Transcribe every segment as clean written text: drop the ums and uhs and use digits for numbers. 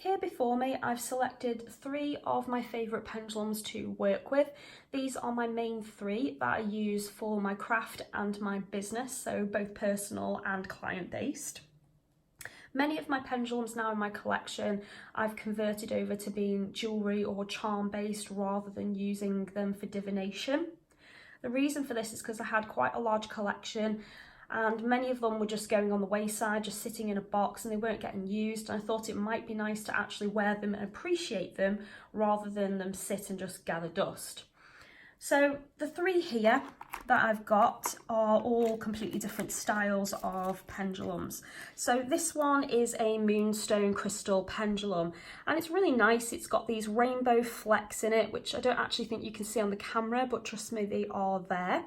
Here before me, I've selected 3 of my favourite pendulums to work with. These are my main 3 that I use for my craft and my business, so both personal and client-based. Many of my pendulums now in my collection I've converted over to being jewellery or charm-based rather than using them for divination. The reason for this is because I had quite a large collection and many of them were just going on the wayside, just sitting in a box, and they weren't getting used. And I thought it might be nice to actually wear them and appreciate them rather than them sit and just gather dust. So the 3 here that I've got are all completely different styles of pendulums. So this one is a moonstone crystal pendulum, and it's really nice. It's got these rainbow flecks in it, which I don't actually think you can see on the camera, but trust me, they are there.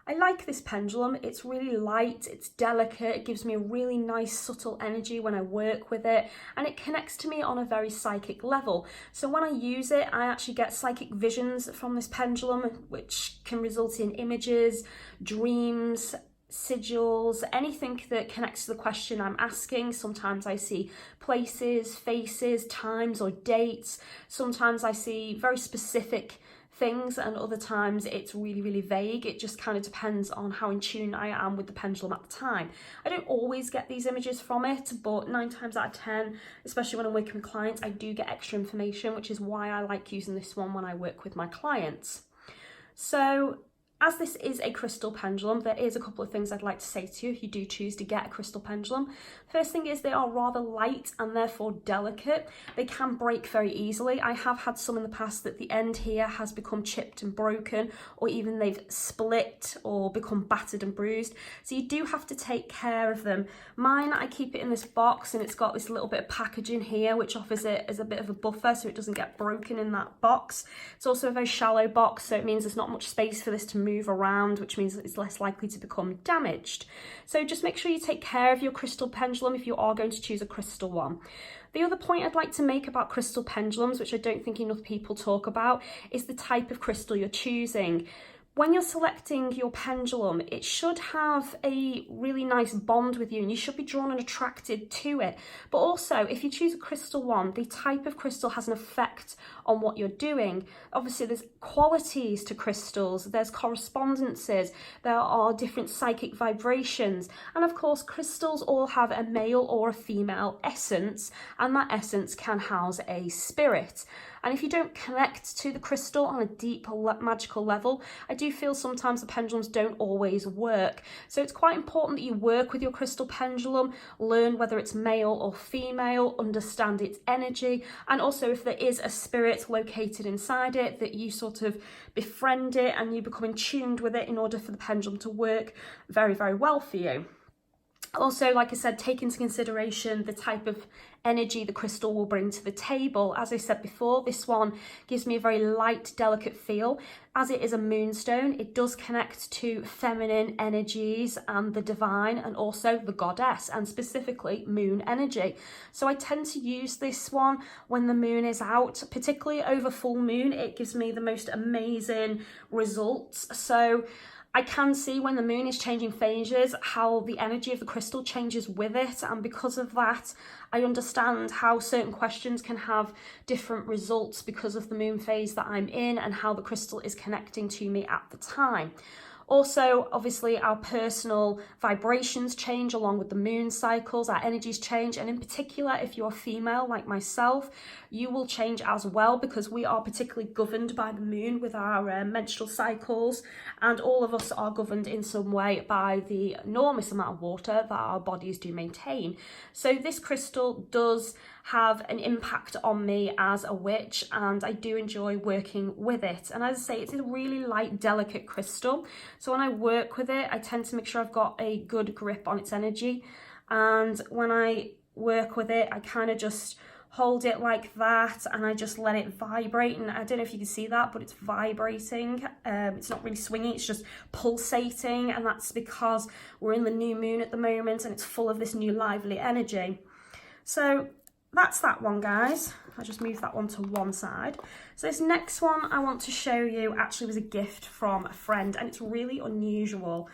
I like this pendulum. It's really light, it's delicate, it gives me a really nice subtle energy when I work with it, and it connects to me on a very psychic level. So when I use it, I actually get psychic visions from this pendulum, which can result in images, dreams, sigils, anything that connects to the question I'm asking. Sometimes I see places, faces, times or dates. Sometimes I see very specific things, and other times it's really vague. It just kind of depends on how in tune I am with the pendulum at the time. I don't always get these images from it, but 9 times out of 10, especially when I'm working with clients, I do get extra information, which is why I like using this one when I work with my clients. So as this is a crystal pendulum, there is a couple of things I'd like to say to you if you do choose to get a crystal pendulum. First thing is they are rather light and therefore delicate. They can break very easily. I have had some in the past that the end here has become chipped and broken, or even they've split or become battered and bruised. So you do have to take care of them. Mine, I keep it in this box, and it's got this little bit of packaging here which offers it as a bit of a buffer so it doesn't get broken in that box. It's also a very shallow box, so it means there's not much space for this to move around, which means it's less likely to become damaged. So just make sure you take care of your crystal pendulum if you are going to choose a crystal one. The other point I'd like to make about crystal pendulums, which I don't think enough people talk about, is the type of crystal you're choosing. When you're selecting your pendulum, it should have a really nice bond with you and you should be drawn and attracted to it. But also, if you choose a crystal one, the type of crystal has an effect on what you're doing. Obviously, there's qualities to crystals, there's correspondences, there are different psychic vibrations, and of course, crystals all have a male or a female essence, and that essence can house a spirit. And if you don't connect to the crystal on a deep magical level, I do feel sometimes the pendulums don't always work. So it's quite important that you work with your crystal pendulum, learn whether it's male or female, understand its energy, and also if there is a spirit located inside it, that you sort of befriend it and you become in tuned with it in order for the pendulum to work very well for you. Also, like I said, take into consideration the type of energy the crystal will bring to the table. As I said before, this one gives me a very light, delicate feel. As it is a moonstone, it does connect to feminine energies and the divine, and also the goddess, and specifically moon energy. So I tend to use this one when the moon is out, particularly over full moon. It gives me the most amazing results. So I can see when the moon is changing phases how the energy of the crystal changes with it, and because of that I understand how certain questions can have different results because of the moon phase that I'm in and how the crystal is connecting to me at the time. Also, obviously, our personal vibrations change along with the moon cycles, our energies change, and in particular, if you're female like myself, you will change as well, because we are particularly governed by the moon with our menstrual cycles, and all of us are governed in some way by the enormous amount of water that our bodies do maintain. So this crystal does have an impact on me as a witch, and I do enjoy working with it. And as I say, it's a really light, delicate crystal, so when I work with it I tend to make sure I've got a good grip on its energy, and when I work with it I kind of just hold it like that and I just let it vibrate. And I don't know if you can see that, but it's vibrating. It's not really swinging, it's just pulsating, and that's because we're in the new moon at the moment and it's full of this new lively energy. So that's that one, guys. I just moved that one to one side. So this next one I want to show you actually was a gift from a friend, and it's really unusual.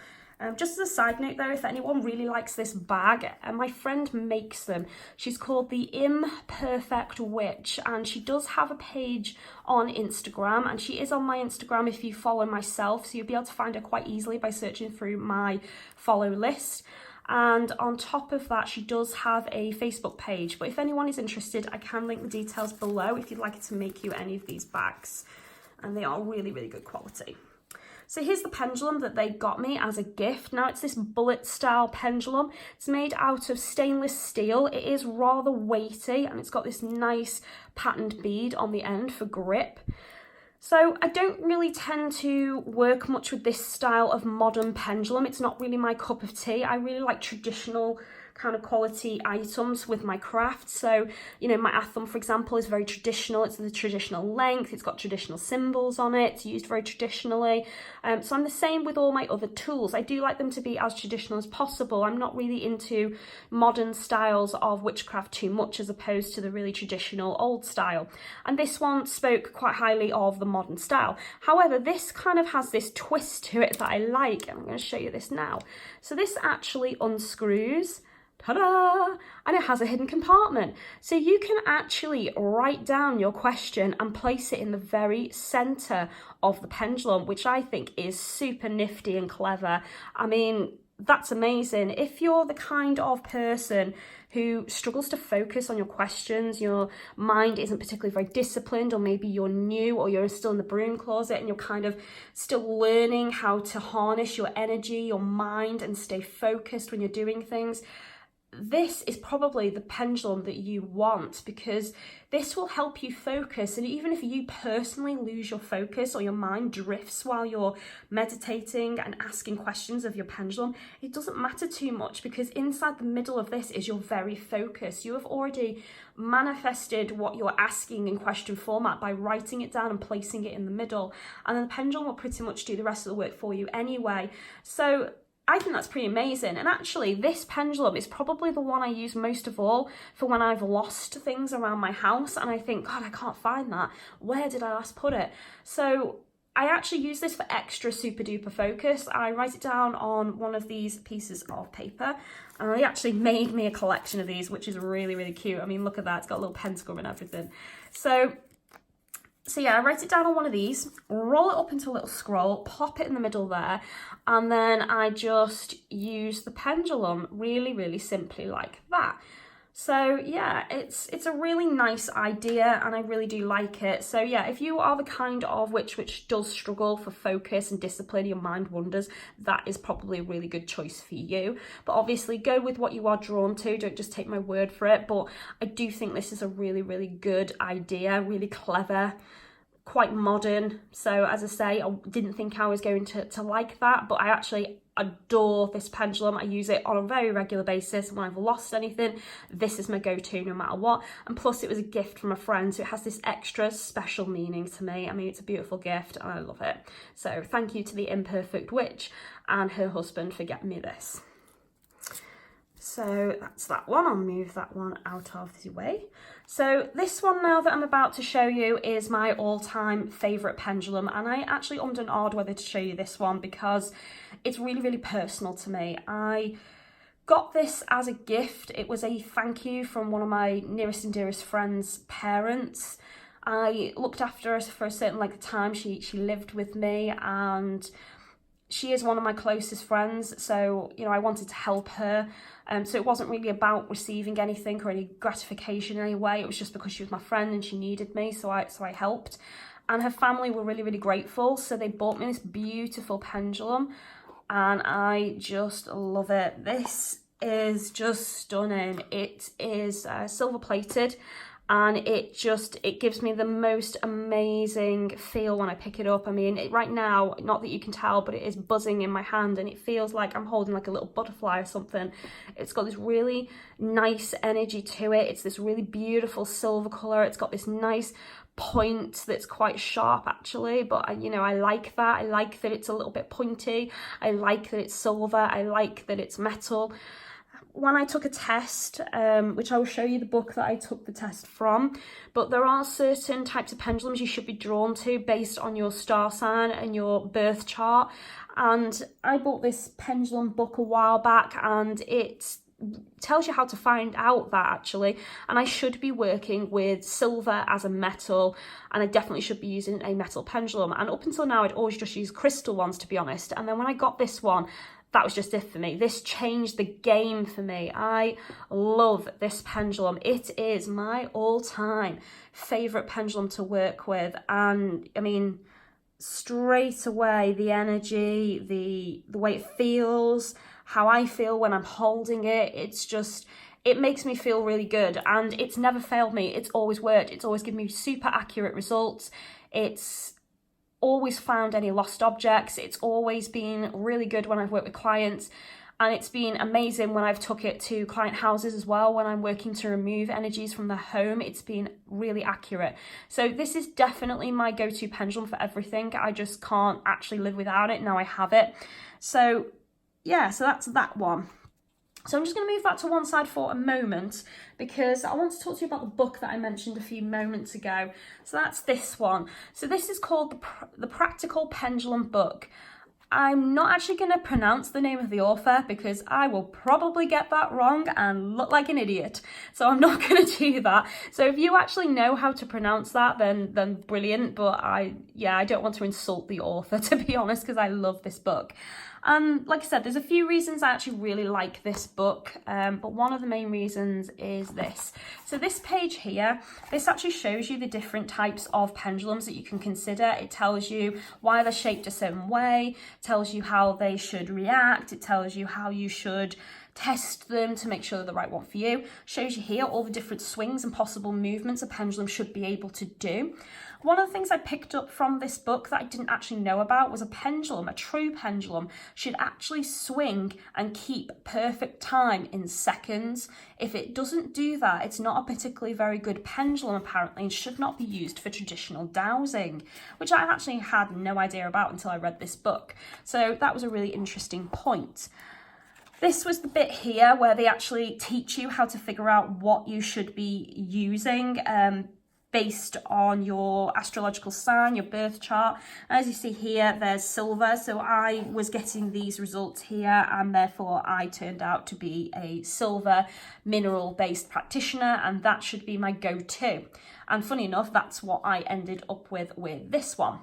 Just as a side note though, if anyone really likes this bag, my friend makes them. She's called the Imperfect Witch, and she does have a page on Instagram, and she is on my Instagram if you follow myself, so you'll be able to find her quite easily by searching through my follow list. And on top of that, she does have a Facebook page, but if anyone is interested, I can link the details below if you'd like her to make you any of these bags, and they are really, really good quality. So here's the pendulum that they got me as a gift. Now it's this bullet style pendulum. It's made out of stainless steel. It is rather weighty, and it's got this nice patterned bead on the end for grip. So I don't really tend to work much with this style of modern pendulum. It's not really my cup of tea. I really like traditional kind of quality items with my craft. So, you know, my atham, for example, is very traditional. It's the traditional length. It's got traditional symbols on it. It's used very traditionally. So I'm the same with all my other tools. I do like them to be as traditional as possible. I'm not really into modern styles of witchcraft too much, as opposed to the really traditional old style. And this one spoke quite highly of the modern style. However, this kind of has this twist to it that I like, and I'm going to show you this now. So this actually unscrews. Ta-da! And it has a hidden compartment. So you can actually write down your question and place it in the very center of the pendulum, which I think is super nifty and clever. I mean, that's amazing. If you're the kind of person who struggles to focus on your questions, your mind isn't particularly very disciplined, or maybe you're new, or you're still in the broom closet and you're kind of still learning how to harness your energy, your mind, and stay focused when you're doing things, this is probably the pendulum that you want, because this will help you focus. And even if you personally lose your focus or your mind drifts while you're meditating and asking questions of your pendulum, it doesn't matter too much, because inside the middle of this is your very focus. You have already manifested what you're asking in question format by writing it down and placing it in the middle, and then the pendulum will pretty much do the rest of the work for you anyway. So I think that's pretty amazing. And actually, this pendulum is probably the one I use most of all for when I've lost things around my house and I think, God, I can't find that. Where did I last put it? So I actually use this for extra super duper focus. I write it down on one of these pieces of paper, and I actually made me a collection of these, which is really, really cute. I mean, look at that. It's got a little pentagram and everything. So yeah, I write it down on one of these, roll it up into a little scroll, pop it in the middle there, and then I just use the pendulum really, really simply like that. So yeah, it's a really nice idea, and I really do like it. So yeah, if you are the kind of witch which does struggle for focus and discipline, your mind wanders, that is probably a really good choice for you. But obviously go with what you are drawn to, don't just take my word for it. But I do think this is a really, really good idea, really clever, quite modern. So as I say, I didn't think I was going to like that, but I actually adore this pendulum. I use it on a very regular basis. When I've lost anything, this is my go-to no matter what. And plus it was a gift from a friend, so it has this extra special meaning to me. I mean, it's a beautiful gift and I love it. So thank you to the Imperfect Witch and her husband for getting me this. So that's that one. I'll move that one out of the way. So this one now that I'm about to show you is my all-time favourite pendulum, and I actually ummed and ahed whether to show you this one because it's really, really personal to me. I got this as a gift. It was a thank you from one of my nearest and dearest friends' parents. I looked after her for a certain length of time. She lived with me, and she is one of my closest friends, so, you know, I wanted to help her. So it wasn't really about receiving anything or any gratification in any way. It was just because she was my friend and she needed me, so I helped. And her family were really, really grateful, so they bought me this beautiful pendulum, and I just love it. This is just stunning. It is silver plated, and it gives me the most amazing feel when I pick it up. I mean, right now, not that you can tell, but it is buzzing in my hand, and it feels like I'm holding like a little butterfly or something. It's got this really nice energy to it. It's this really beautiful silver colour. It's got this nice point that's quite sharp actually, but you know, I like that. I like that it's a little bit pointy. I like that it's silver. I like that it's metal. when I took a test, which I will show you the book that I took the test from, but there are certain types of pendulums you should be drawn to based on your star sign and your birth chart. And I bought this pendulum book a while back, and it tells you how to find out that actually. And I should be working with silver as a metal, and I definitely should be using a metal pendulum. And up until now, I'd always just used crystal ones, to be honest. And then when I got this one, that was just it for me. This changed the game for me. I love this pendulum. It is my all-time favorite pendulum to work with. And I mean, straight away, the energy, the way it feels, how I feel when I'm holding it, it makes me feel really good. And it's never failed me. It's always worked. It's always given me super accurate results. It's always found any lost objects. It's always been really good when I've worked with clients, and it's been amazing when I've took it to client houses as well. When I'm working to remove energies from their home, it's been really accurate. So this is definitely my go-to pendulum for everything. I just can't actually live without it. Now I have it. So yeah, so that's that one. So I'm just going to move that to one side for a moment, because I want to talk to you about the book that I mentioned a few moments ago. So that's this one. So this is called the Practical Pendulum Book. I'm not actually going to pronounce the name of the author, because I will probably get that wrong and look like an idiot. So I'm not going to do that. So if you actually know how to pronounce that, then brilliant. But I don't want to insult the author, to be honest, because I love this book. And like I said, there's a few reasons I actually really like this book, but one of the main reasons is this. So this page here, this actually shows you the different types of pendulums that you can consider. It tells you why they're shaped a certain way, tells you how they should react, it tells you how you should test them to make sure they're the right one for you. Shows you here all the different swings and possible movements a pendulum should be able to do. One of the things I picked up from this book that I didn't actually know about was a pendulum, a true pendulum, should actually swing and keep perfect time in seconds. If it doesn't do that, it's not a particularly very good pendulum apparently, and should not be used for traditional dowsing, which I actually had no idea about until I read this book. So that was a really interesting point. This was the bit here where they actually teach you how to figure out what you should be using based on your astrological sign, your birth chart. As you see here, there's silver. So I was getting these results here, and therefore I turned out to be a silver mineral-based practitioner, and that should be my go-to. And funny enough, that's what I ended up with this one.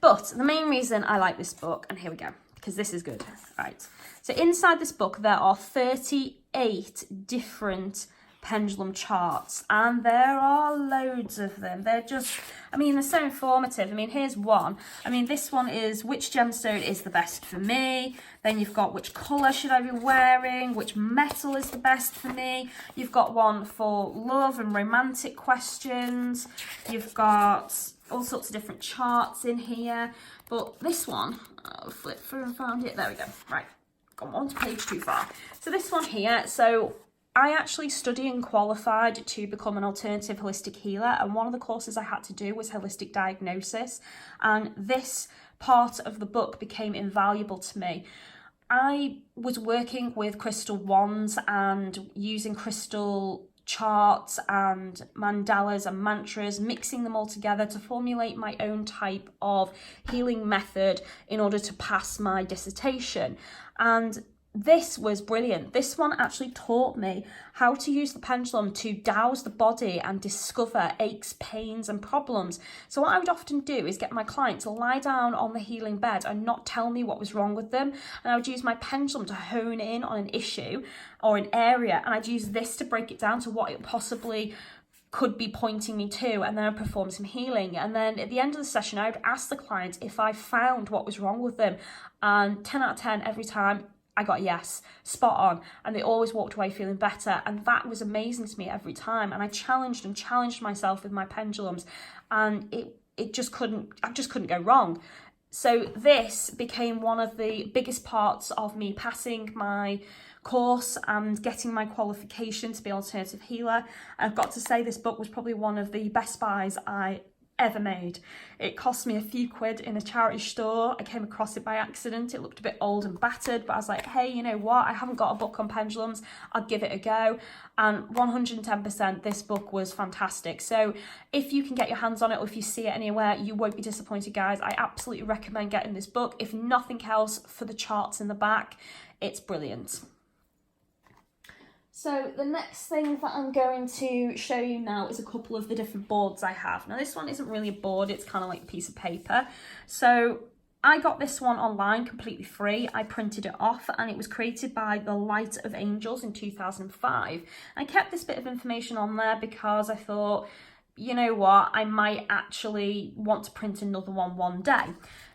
But the main reason I like this book, and here we go, because this is good. Right. So inside this book, there are 38 different pendulum charts, and there are loads of them. They're just, they're so informative. Here's one. This one is which gemstone is the best for me. Then you've got which colour should I be wearing, which metal is the best for me. You've got one for love and romantic questions. You've got all sorts of different charts in here. But this one, I'll flip through and find it. There we go. Right, gone on to page too far. So this one here, so I actually studied and qualified to become an alternative holistic healer, and one of the courses I had to do was holistic diagnosis, and this part of the book became invaluable to me. I was working with crystal wands and using crystal charts and mandalas and mantras, mixing them all together to formulate my own type of healing method in order to pass my dissertation. And this was brilliant. This one actually taught me how to use the pendulum to douse the body and discover aches, pains and problems. So what I would often do is get my clients to lie down on the healing bed and not tell me what was wrong with them. And I would use my pendulum to hone in on an issue or an area, and I'd use this to break it down to what it possibly could be pointing me to, and then I'd perform some healing. And then at the end of the session, I would ask the client if I found what was wrong with them, and 10 out of 10 every time I got a yes, spot on, and they always walked away feeling better. And that was amazing to me every time. And I challenged myself with my pendulums, and I just couldn't go wrong. So this became one of the biggest parts of me passing my course and getting my qualification to be an alternative healer. I've got to say, this book was probably one of the best buys I ever made. It cost me a few quid in a charity store. I came across it by accident. It looked a bit old and battered, but I was like, hey, you know what? I haven't got a book on pendulums. I'll give it a go. And 110%, this book was fantastic. So if you can get your hands on it, or if you see it anywhere, you won't be disappointed, guys. I absolutely recommend getting this book. If nothing else, for the charts in the back, it's brilliant. So the next thing that I'm going to show you now is a couple of the different boards I have. Now this one isn't really a board, it's kind of like a piece of paper. So I got this one online completely free. I printed it off and it was created by the Light of Angels in 2005. I kept this bit of information on there because I thought, you know what, I might actually want to print another one day.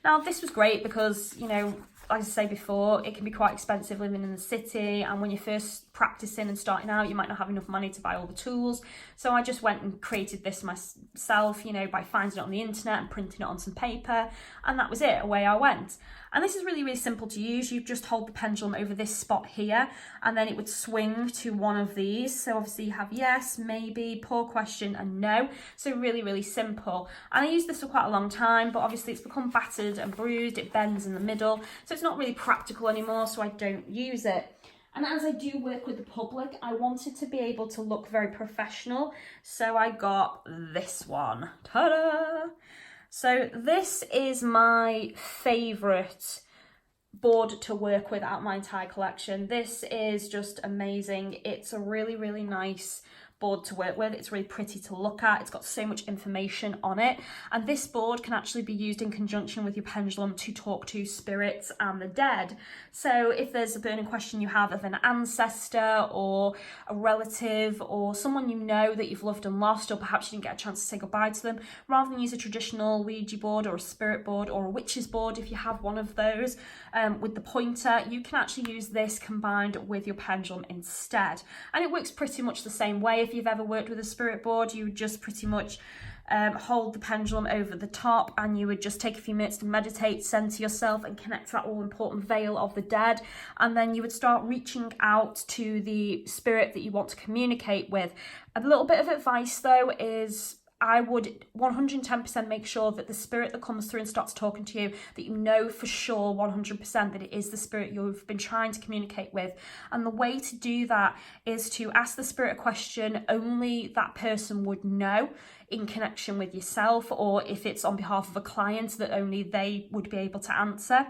Now this was great because, you know, as I say before, it can be quite expensive living in the city, and when you're first practicing and starting out, you might not have enough money to buy all the tools. So I just went and created this myself, you know, by finding it on the internet and printing it on some paper, and that was it, away I went. And this is really, really simple to use. You just hold the pendulum over this spot here, and then it would swing to one of these. So obviously you have yes, maybe, poor question, and no. So really, really simple. And I used this for quite a long time, but obviously it's become battered and bruised. It bends in the middle. So it's not really practical anymore, so I don't use it. And as I do work with the public, I wanted to be able to look very professional. So I got this one. Ta-da! So this is my favourite board to work with out of my entire collection. This is just amazing. It's a really, really nice board to work with. It's really pretty to look at. It's got so much information on it, and this board can actually be used in conjunction with your pendulum to talk to spirits and the dead. So if there's a burning question you have of an ancestor or a relative or someone you know that you've loved and lost, or perhaps you didn't get a chance to say goodbye to them, rather than use a traditional Ouija board or a spirit board or a witch's board, if you have one of those, with the pointer, you can actually use this combined with your pendulum instead. And it works pretty much the same way. If you've ever worked with a spirit board, you would just pretty much hold the pendulum over the top, and you would just take a few minutes to meditate, center yourself, and connect to that all important veil of the dead. And then you would start reaching out to the spirit that you want to communicate with. A little bit of advice though is, I would 110% make sure that the spirit that comes through and starts talking to you, that you know for sure 100% that it is the spirit you've been trying to communicate with. And the way to do that is to ask the spirit a question only that person would know in connection with yourself, or if it's on behalf of a client, that only they would be able to answer.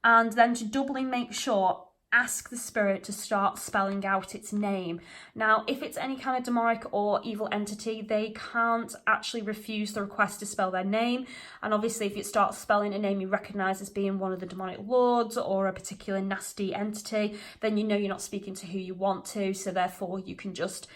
And then to doubly make sure, ask the spirit to start spelling out its name. Now, if it's any kind of demonic or evil entity, they can't actually refuse the request to spell their name. And obviously, if it starts spelling a name you recognise as being one of the demonic lords or a particular nasty entity, then you know you're not speaking to who you want to. So therefore, you can just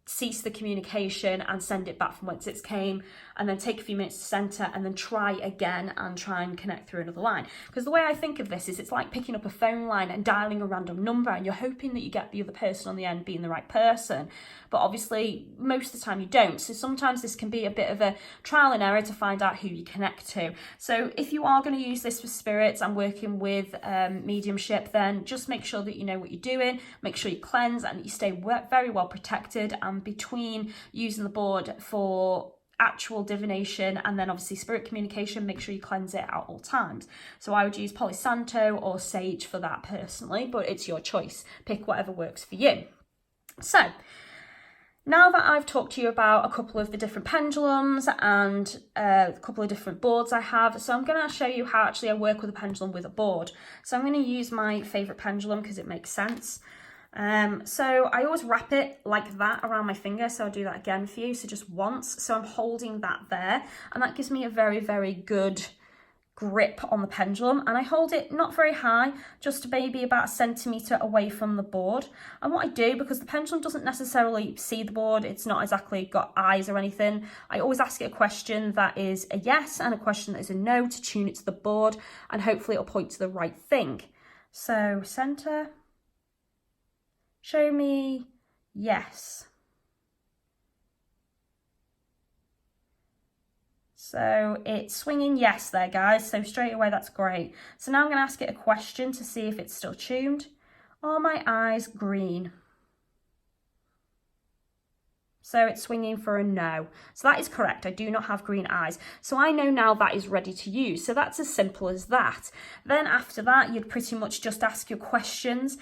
cease the communication and send it back from whence it came, and then take a few minutes to center, and then try again and try and connect through another line. Because the way I think of this is, it's like picking up a phone line and dialing a random number, and you're hoping that you get the other person on the end being the right person, but obviously most of the time you don't. So sometimes this can be a bit of a trial and error to find out who you connect to. So if you are going to use this for spirits and working with mediumship, then just make sure that you know what you're doing, make sure you cleanse, and that you stay very well protected. And between using the board for actual divination and then obviously spirit communication, make sure you cleanse it at all times. So I would use Palo Santo or sage for that personally, but it's your choice. Pick whatever works for you. So now that I've talked to you about a couple of the different pendulums and a couple of different boards I have, so I'm going to show you how actually I work with a pendulum with a board. So I'm going to use my favourite pendulum because it makes sense. So I always wrap it like that around my finger, so I'll do that again for you, so just once. So I'm holding that there, and that gives me a very, very good grip on the pendulum, and I hold it not very high, just maybe about a centimetre away from the board. And what I do, because the pendulum doesn't necessarily see the board, it's not exactly got eyes or anything, I always ask it a question that is a yes and a question that is a no to tune it to the board, and hopefully it'll point to the right thing. So centre, show me yes. So it's swinging yes there, guys. So straight away, that's great. So now I'm going to ask it a question to see if it's still tuned. Are my eyes green? So So it's swinging for a no. So that is correct. I do not have green eyes. So I know now that is ready to use. So that's as simple as that. Then after that, you'd pretty much just ask your questions.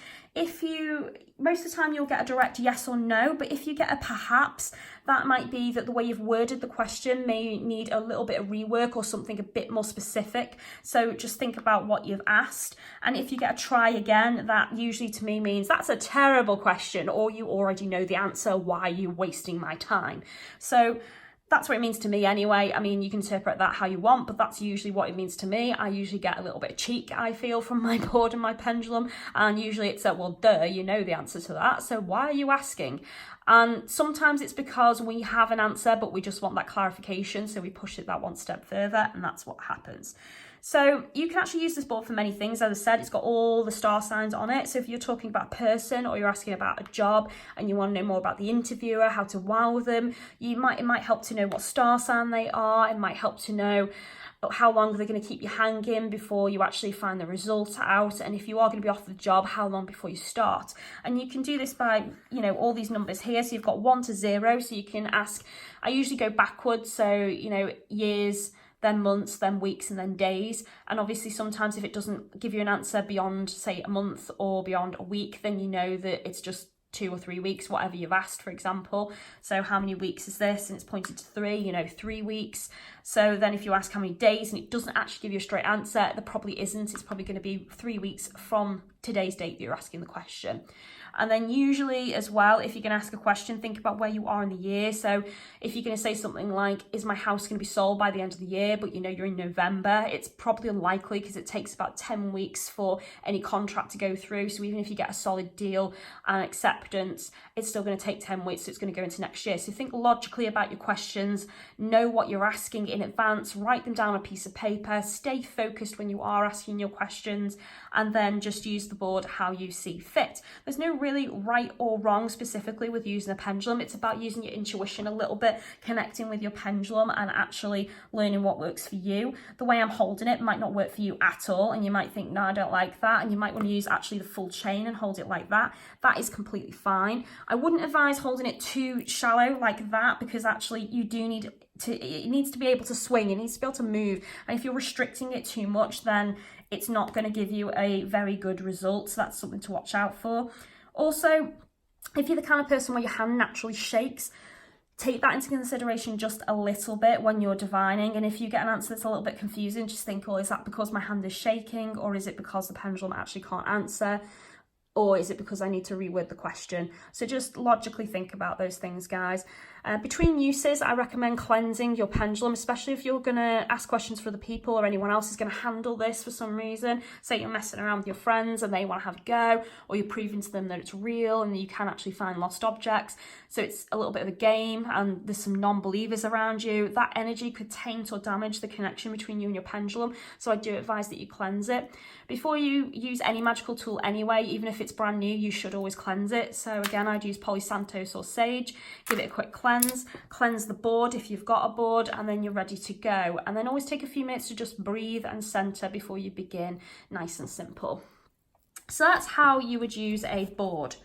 Most of the time you'll get a direct yes or no, but if you get a perhaps, that might be that the way you've worded the question may need a little bit of rework or something a bit more specific. So just think about what you've asked. And if you get a try again, that usually to me means that's a terrible question, or you already know the answer. Why are you wasting my time? So that's what it means to me anyway. I mean, you can interpret that how you want, but that's usually what it means to me. I usually get a little bit of cheek, I feel, from my board and my pendulum. And usually it's well, duh, you know the answer to that. So why are you asking? And sometimes it's because we have an answer, but we just want that clarification. So we push it that one step further, and that's what happens. So you can actually use this board for many things. As I said, it's got all the star signs on it. So if you're talking about a person or you're asking about a job and you want to know more about the interviewer, how to wow them, it might help to know what star sign they are. It might help to know how long they're going to keep you hanging before you actually find the result out. And if you are going to be off the job, how long before you start. And you can do this by, all these numbers here. So you've got 1 to 0. So you can ask, I usually go backwards. So, years, then months, then weeks, and then days. And obviously sometimes if it doesn't give you an answer beyond, say, a month or beyond a week, then you know that it's just 2 or 3 weeks, whatever you've asked, for example. So how many weeks is this? And it's pointed to 3, 3 weeks. So then if you ask how many days and it doesn't actually give you a straight answer, there probably isn't. It's probably going to be 3 weeks from today's date that you're asking the question. And then usually as well, if you're going to ask a question, think about where you are in the year. So if you're going to say something like, is my house going to be sold by the end of the year, but you're in November, it's probably unlikely because it takes about 10 weeks for any contract to go through. So even if you get a solid deal and acceptance, it's still going to take 10 weeks. So it's going to go into next year. So think logically about your questions, know what you're asking in advance, write them down on a piece of paper, stay focused when you are asking your questions, and then just use the board how you see fit. There's no really right or wrong specifically with using a pendulum. It's about using your intuition a little bit, connecting with your pendulum and actually learning what works for you. The way I'm holding it might not work for you at all, and you might think, no, I don't like that, and you might want to use actually the full chain and hold it like that. That is completely fine. I wouldn't advise holding it too shallow like that, because actually you do need it needs to be able to swing, it needs to be able to move, and if you're restricting it too much, then it's not going to give you a very good result. So that's something to watch out for. Also, if you're the kind of person where your hand naturally shakes, take that into consideration just a little bit when you're divining. And if you get an answer that's a little bit confusing, just think, is that because my hand is shaking, or is it because the pendulum actually can't answer? Or is it because I need to reword the question? So just logically think about those things, guys. Between uses, I recommend cleansing your pendulum, especially if you're going to ask questions for other people or anyone else is going to handle this for some reason. Say you're messing around with your friends and they want to have a go, or you're proving to them that it's real and you can actually find lost objects. So it's a little bit of a game and there's some non-believers around you. That energy could taint or damage the connection between you and your pendulum. So I do advise that you cleanse it. Before you use any magical tool anyway, even if it's brand new, you should always cleanse it. So again, I'd use Palo Santos or sage, give it a quick cleanse the board if you've got a board, and then you're ready to go. And then always take a few minutes to just breathe and center before you begin. Nice and simple. So that's how you would use a board.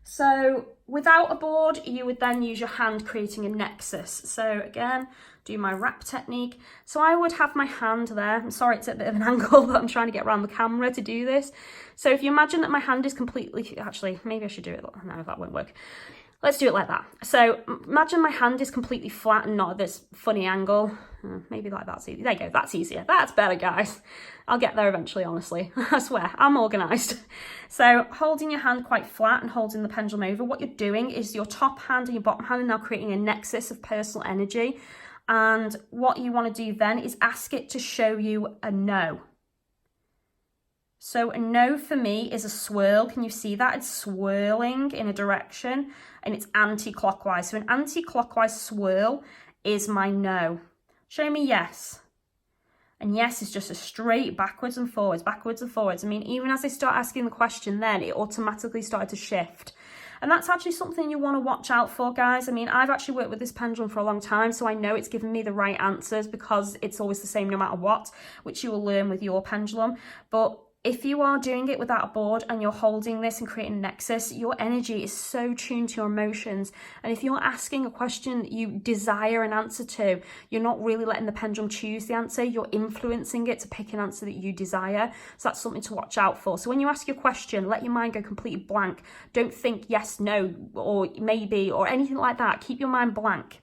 So without a board, you would then use your hand creating a nexus. So again, do my wrap technique. So I would have my hand there. I'm sorry, it's a bit of an angle, but I'm trying to get around the camera to do this. So if you imagine that my hand is completely, actually, maybe I should do it. No, that won't work. Let's do it like that. So imagine my hand is completely flat and not at this funny angle. Maybe like that's easy. There you go, that's easier. That's better, guys. I'll get there eventually, honestly. I swear, I'm organised. So holding your hand quite flat and holding the pendulum over, what you're doing is your top hand and your bottom hand are now creating a nexus of personal energy. And what you want to do then is ask it to show you a no. So a no for me is a swirl. Can you see that? It's swirling in a direction and it's anti-clockwise. So an anti-clockwise swirl is my no. Show me yes. And yes is just a straight backwards and forwards, backwards and forwards. I mean, even as I start asking the question then, it automatically started to shift. And that's actually something you want to watch out for, guys. I mean, I've actually worked with this pendulum for a long time, so I know it's given me the right answers because it's always the same no matter what, which you will learn with your pendulum. But If you are doing it without a board and you're holding this and creating a nexus, your energy is so tuned to your emotions. And if you're asking a question that you desire an answer to, you're not really letting the pendulum choose the answer, you're influencing it to pick an answer that you desire. So that's something to watch out for. So when you ask your question, let your mind go completely blank. Don't think yes, no, or maybe, or anything like that. Keep your mind blank.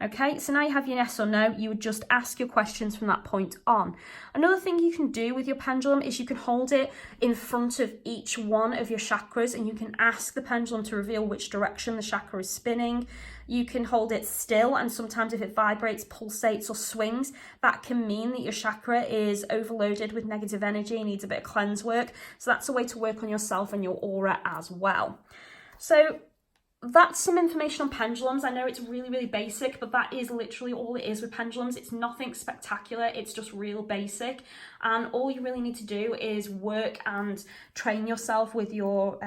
Okay, so now you have your yes or no, you would just ask your questions from that point on. Another thing you can do with your pendulum is you can hold it in front of each one of your chakras, and you can ask the pendulum to reveal which direction the chakra is spinning. You can hold it still, and sometimes if it vibrates, pulsates or swings, that can mean that your chakra is overloaded with negative energy and needs a bit of cleanse work. So that's a way to work on yourself and your aura as well. So that's some information on pendulums. I know it's really, really basic, but that is literally all it is with pendulums. It's nothing spectacular. It's just real basic. And all you really need to do is work and train yourself with your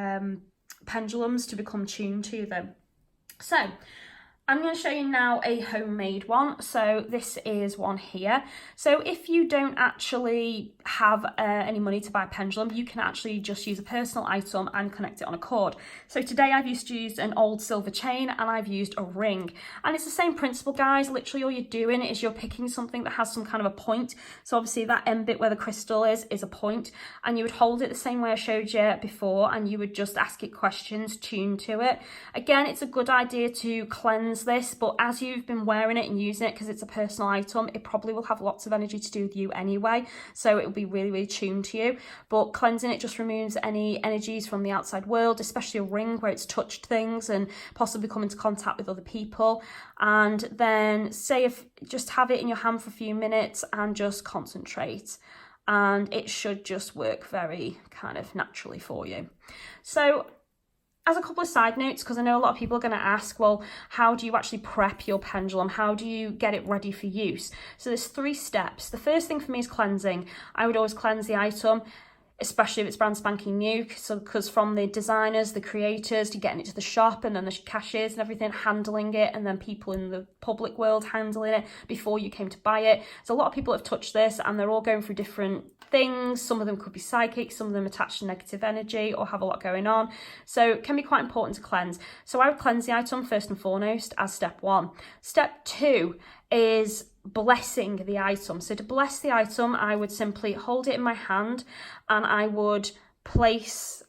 pendulums to become tuned to them. So I'm going to show you now a homemade one. So this is one here. So if you don't actually have any money to buy a pendulum, you can actually just use a personal item and connect it on a cord. So today I've used an old silver chain and I've used a ring. And it's the same principle, guys. Literally all you're doing is you're picking something that has some kind of a point. So obviously that end bit where the crystal is a point. And you would hold it the same way I showed you before, and you would just ask it questions tuned to it. Again, it's a good idea to cleanse this, but as you've been wearing it and using it, because it's a personal item, it probably will have lots of energy to do with you anyway, so it will be really, really tuned to you. But cleansing it just removes any energies from the outside world, especially a ring where it's touched things and possibly come into contact with other people. And then just have it in your hand for a few minutes and just concentrate, and it should just work very kind of naturally for you. So as a couple of side notes, because I know a lot of people are going to ask, well, how do you actually prep your pendulum? How do you get it ready for use? So there's 3 steps. The first thing for me is cleansing. I would always cleanse the item, especially if it's brand spanking new, because from the designers, the creators, to getting it to the shop, and then the cashiers and everything handling it, and then people in the public world handling it before you came to buy it. So a lot of people have touched this and they're all going through different things. Some of them could be psychic, some of them attached to negative energy or have a lot going on. So it can be quite important to cleanse. So I would cleanse the item first and foremost as step 1. Step 2 is blessing the item. So to bless the item, I would simply hold it in my hand and I would place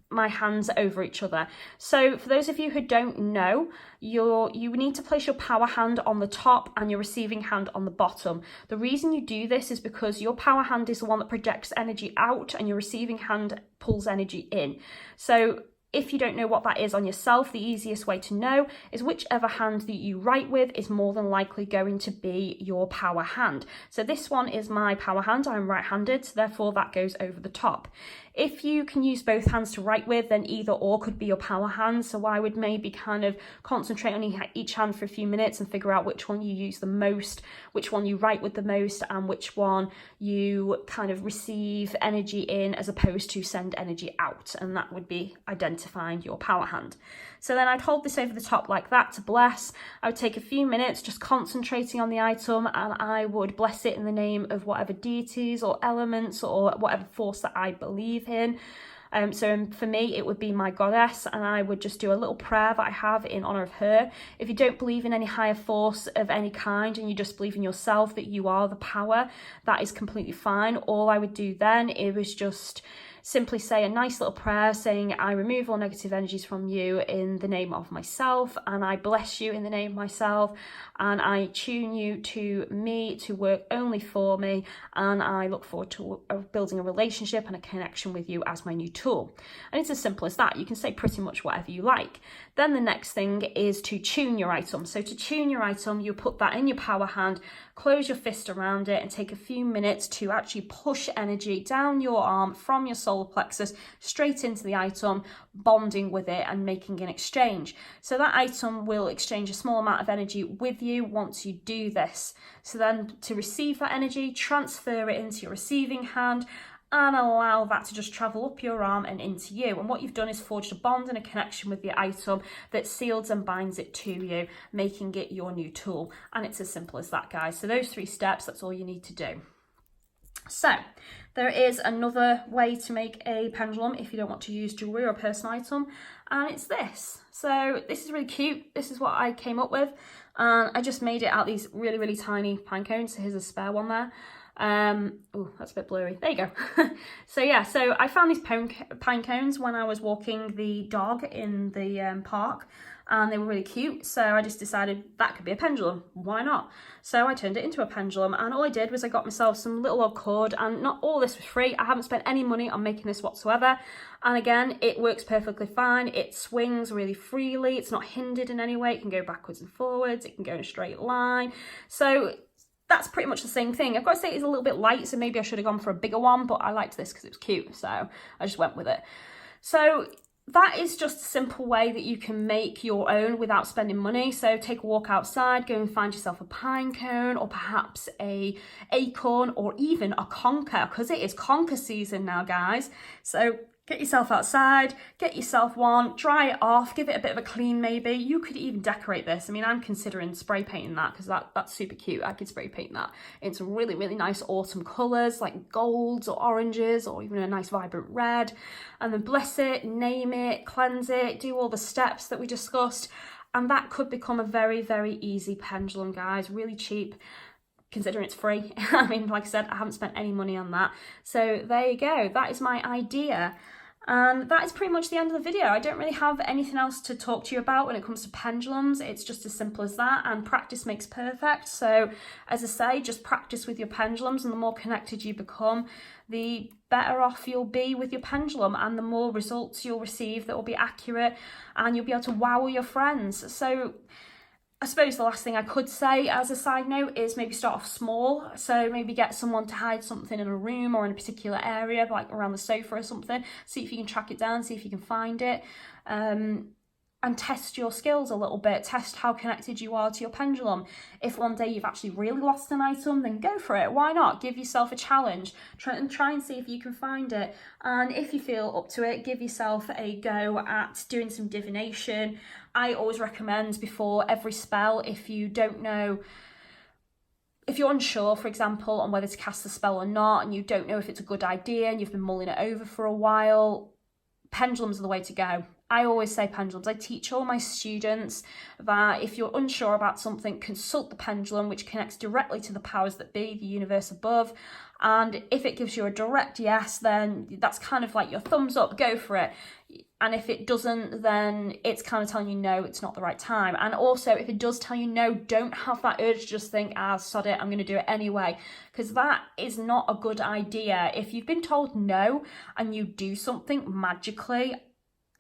my hands over each other. So for those of you who don't know, you need to place your power hand on the top and your receiving hand on the bottom. The reason you do this is because your power hand is the one that projects energy out and your receiving hand pulls energy in. So if you don't know what that is on yourself, the easiest way to know is whichever hand that you write with is more than likely going to be your power hand. So this one is my power hand. I'm right-handed, so therefore that goes over the top. If you can use both hands to write with, then either or could be your power hand. So I would maybe kind of concentrate on each hand for a few minutes and figure out which one you use the most, which one you write with the most, and which one you kind of receive energy in as opposed to send energy out. And that would be identifying your power hand. So then I'd hold this over the top like that to bless. I would take a few minutes just concentrating on the item, and I would bless it in the name of whatever deities or elements or whatever force that I believe in. So for me, it would be my goddess, and I would just do a little prayer that I have in honor of her. If you don't believe in any higher force of any kind and you just believe in yourself that you are the power, that is completely fine. All I would do then, it was just simply say a nice little prayer saying, I remove all negative energies from you in the name of myself, and I bless you in the name of myself, and I tune you to me to work only for me, and I look forward to building a relationship and a connection with you as my new tool. And it's as simple as that. You can say pretty much whatever you like. Then the next thing is to tune your item. So to tune your item, you put that in your power hand, close your fist around it, and take a few minutes to actually push energy down your arm from your solar plexus straight into the item, bonding with it and making an exchange. So that item will exchange a small amount of energy with you once you do this. So then to receive that energy, transfer it into your receiving hand and allow that to just travel up your arm and into you. And what you've done is forged a bond and a connection with the item that seals and binds it to you, making it your new tool. And it's as simple as that, guys. So those 3 steps, that's all you need to do. So there is another way to make a pendulum if you don't want to use jewellery or a personal item, and it's this. So this is really cute. This is what I came up with, and I just made it out of these really, really tiny pine cones. So here's a spare one there. Oh, that's a bit blurry. There you go. So yeah, so I found these pine cones when I was walking the dog in the park, and they were really cute, so I just decided that could be a pendulum, why not? So I turned it into a pendulum, and all I did was I got myself some little old cord, and not all this was free. I haven't spent any money on making this whatsoever, and again, it works perfectly fine. It swings really freely, it's not hindered in any way. It can go backwards and forwards, it can go in a straight line, so that's pretty much the same thing. I've got to say it's a little bit light, so maybe I should have gone for a bigger one, but I liked this because it was cute, so I just went with it. So that is just a simple way that you can make your own without spending money. So take a walk outside, go and find yourself a pine cone, or perhaps a acorn, or even a conker, because it is conker season now, guys. So get yourself outside, get yourself one, dry it off, give it a bit of a clean maybe. You could even decorate this. I mean, I'm considering spray painting that because that's super cute. I could spray paint that in some really, really nice autumn colours like golds or oranges, or even a nice vibrant red. And then bless it, name it, cleanse it, do all the steps that we discussed. And that could become a very, very easy pendulum, guys. Really cheap, considering it's free. I mean, like I said, I haven't spent any money on that. So there you go. That is my idea. And that is pretty much the end of the video. I don't really have anything else to talk to you about when it comes to pendulums. It's just as simple as that, and practice makes perfect. So as I say, just practice with your pendulums, and the more connected you become, the better off you'll be with your pendulum, and the more results you'll receive that will be accurate, and you'll be able to wow your friends. So I suppose the last thing I could say as a side note is maybe start off small. So maybe get someone to hide something in a room or in a particular area, like around the sofa or something. See if you can track it down, see if you can find it. And test your skills a little bit. Test how connected you are to your pendulum. If one day you've actually really lost an item, then go for it. Why not? Give yourself a challenge. Try and see if you can find it. And if you feel up to it, give yourself a go at doing some divination. I always recommend before every spell, if you don't know, if you're unsure, for example, on whether to cast the spell or not, and you don't know if it's a good idea and you've been mulling it over for a while, pendulums are the way to go. I always say pendulums. I teach all my students that if you're unsure about something, consult the pendulum, which connects directly to the powers that be, the universe above. And if it gives you a direct yes, then that's kind of like your thumbs up, go for it. And if it doesn't, then it's kind of telling you no, it's not the right time. And also, if it does tell you no, don't have that urge to just think, sod it, I'm going to do it anyway. Because that is not a good idea. If you've been told no and you do something magically,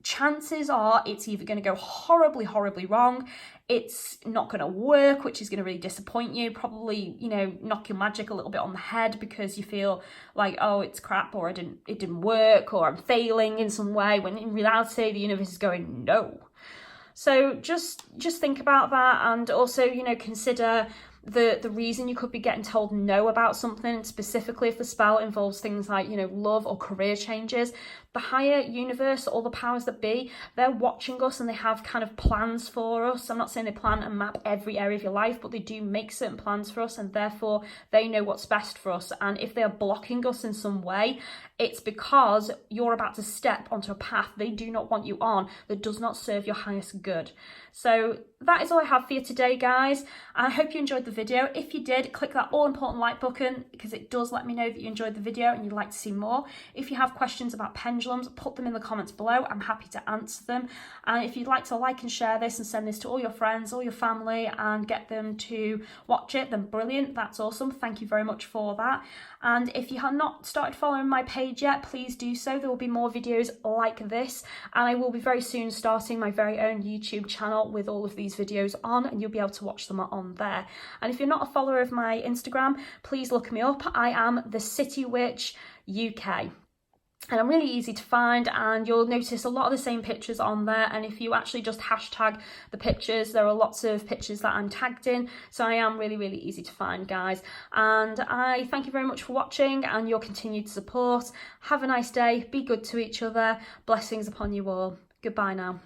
chances are it's either going to go horribly, horribly wrong, it's not going to work, which is going to really disappoint you, probably, you know, knock your magic a little bit on the head because you feel like, oh, it's crap, or it didn't work, or I'm failing in some way, when in reality the universe is going no. So just think about that, and also, you know, consider the reason you could be getting told no about something, specifically if the spell involves things like, you know, love or career changes. The higher universe, all the powers that be, they're watching us and they have kind of plans for us. I'm not saying they plan and map every area of your life, but they do make certain plans for us, and therefore they know what's best for us. And if they are blocking us in some way, it's because you're about to step onto a path they do not want you on, that does not serve your highest good. So that is all I have for you today, guys. I hope you enjoyed the video. If you did, click that all important like button, because it does let me know that you enjoyed the video and you'd like to see more. If you have questions about pendulums, put them in the comments below. I'm happy to answer them. And if you'd like to like and share this and send this to all your friends, all your family, and get them to watch it, then brilliant. That's awesome. Thank you very much for that. And if you have not started following my page yet, please do so. There will be more videos like this, and I will be very soon starting my very own YouTube channel with all of these videos on, and you'll be able to watch them on there. And if you're not a follower of my Instagram, please look me up. I am the City Witch UK. And I'm really easy to find, and you'll notice a lot of the same pictures on there. And if you actually just hashtag the pictures, there are lots of pictures that I'm tagged in. So I am really, really easy to find, guys. And I thank you very much for watching and your continued support. Have a nice day. Be good to each other. Blessings upon you all. Goodbye now.